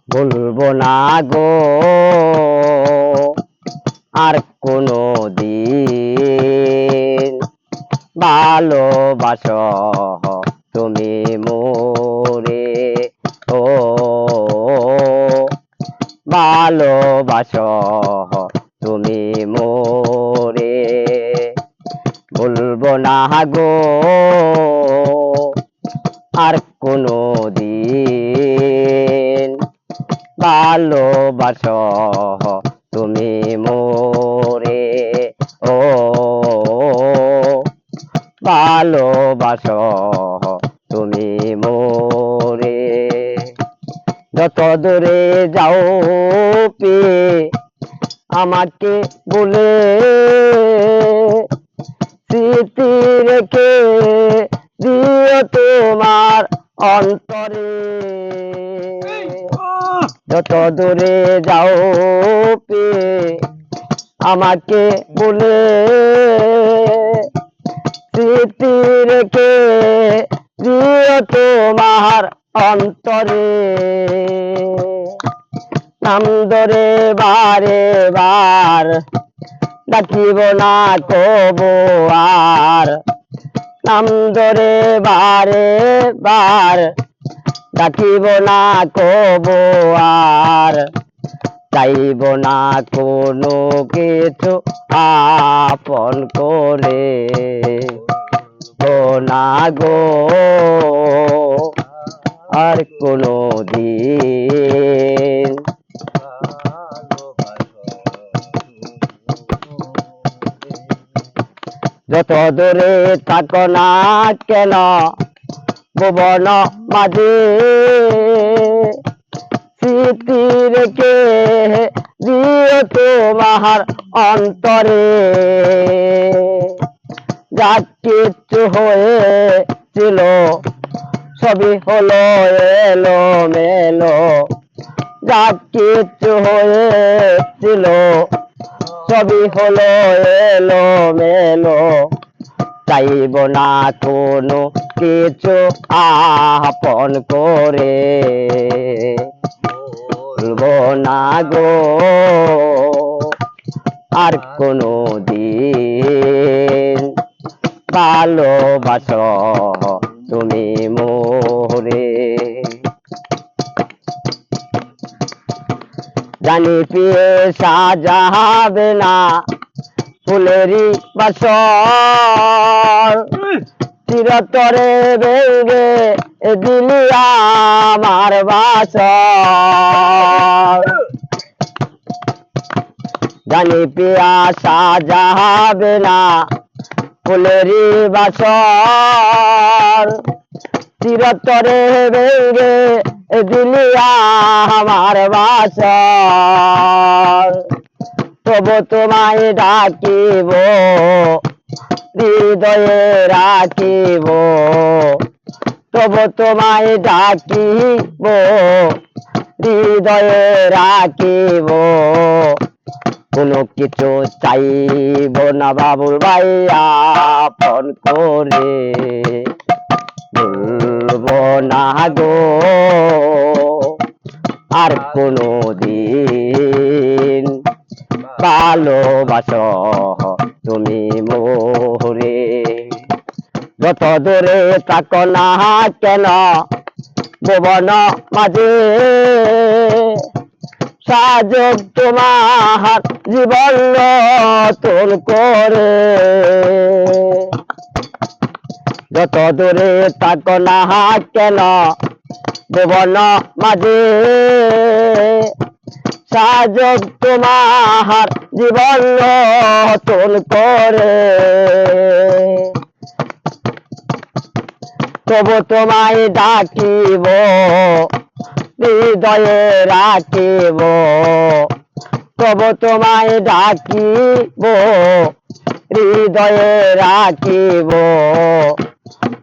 ভুলবো না গো আর কোনো দিন, ভালোবাসো তুমি মোরে, ও ভালোবাসো তুমি মোরে। ভুলবো না গো আর কোনো দিন, ভালোবাসো তুমি মোরে, ও ভালোবাসো তুমি মোরে। যত দূরে যাও পেয়ে আমাকে বলে স্মৃতি রেখে দিও তোমার অন্তরে। যত দূরে যাও পেয়ে আমাকে বলে স্মৃতি রেখে দিও তোমার অন্তরে। নাম ধরে বারে বার ডাকিব না কবো আর, নাম ধরে বারে বার ডাকিব না কবো আর। চাইব না কোনো কিছু আপন করে, গো না গো আর কোনো দিন। যত দূরে থাকো না কেন ভুবন মাঝে, স্মৃতি রেখে দিও তোমার অন্তরে। যা কিছু হয়েছিল সবই হলো এলো মেলো, যা কিছু হয়েছিল সবই হলো এলো মেলো। চাইব না কোনো কিছু আপন করে, ভুলবো না গো আর কোনো দিন, ভালোবাসো তুমি মোরে। জানি পেয়ে সাজাবে না ফুলেরই বাসর, চিরতরে ভেঙে দিলি আমার বাসর। জানি পিয়া সাজাবে না ফুলেরই বাসর, চিরতরে ভেঙে দিলি আমার বাসর। তবু তোমায় ডাকিব হৃদয়ে রাখিব, তবু তোমায় ডাকিব হৃদয়ে রাখিব। কোনো কিছু চাইব না বাবুল ভাই আপন করে, ভুলবো না গো আর কোনো দিন, ভালোবাসো তুমি মোরে। যত দূরে থাকো না কেন ভুবন মাঝে, সাজক তোমার জীবন নতুন করে। যত দূরে থাকো না কেন ভুবন মাঝে, সাজক তোমার জীবন নতুন করে। তবু তোমায় ডাকিব হৃদয়ে রাখিব, তবু তোমায় ডাকিব হৃদয়ে রাখিব।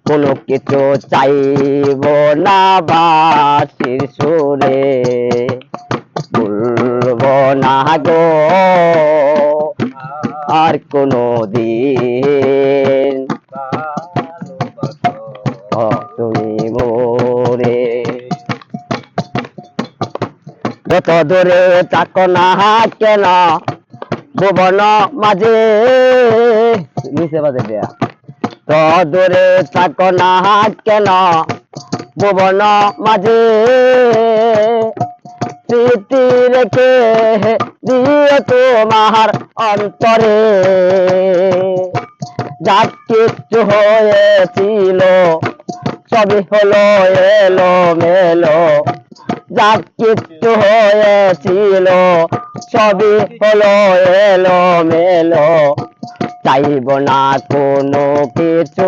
কোনো কিছু চাইব না বাঁশির সুরে, ভুলবো না গো আর কোনো দিন, তুমি মোরে। যত দূরে থাকো না কেন ভুবন মাঝে নিচে বাজে দেয়া তো দূরে থাকো না কেন ভুবন মাঝে স্মৃতি রেখে দিয়ে তোমার অন্তরে যা কিছু হয়েছিল সবই হলো এলো মেলো যা কিছু হয়েছিল সবই হলো এলো মেলো চাইব না কোনো কিছু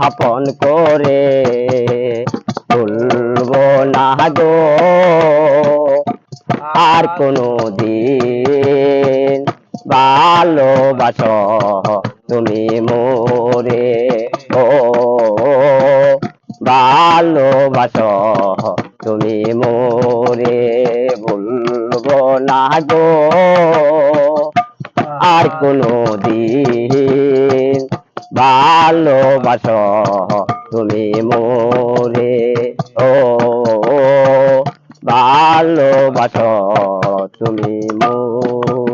আপন করে ভুলবো না গো আর কোনো দিন ভালোবাসো তুমি মোরে ও ভালোবাসো তুমি মোরে ভুলবো না গো আর কোনো দিন ভালোবাসো তুমি মোরে ও ভালোবাসো তুমি মোরে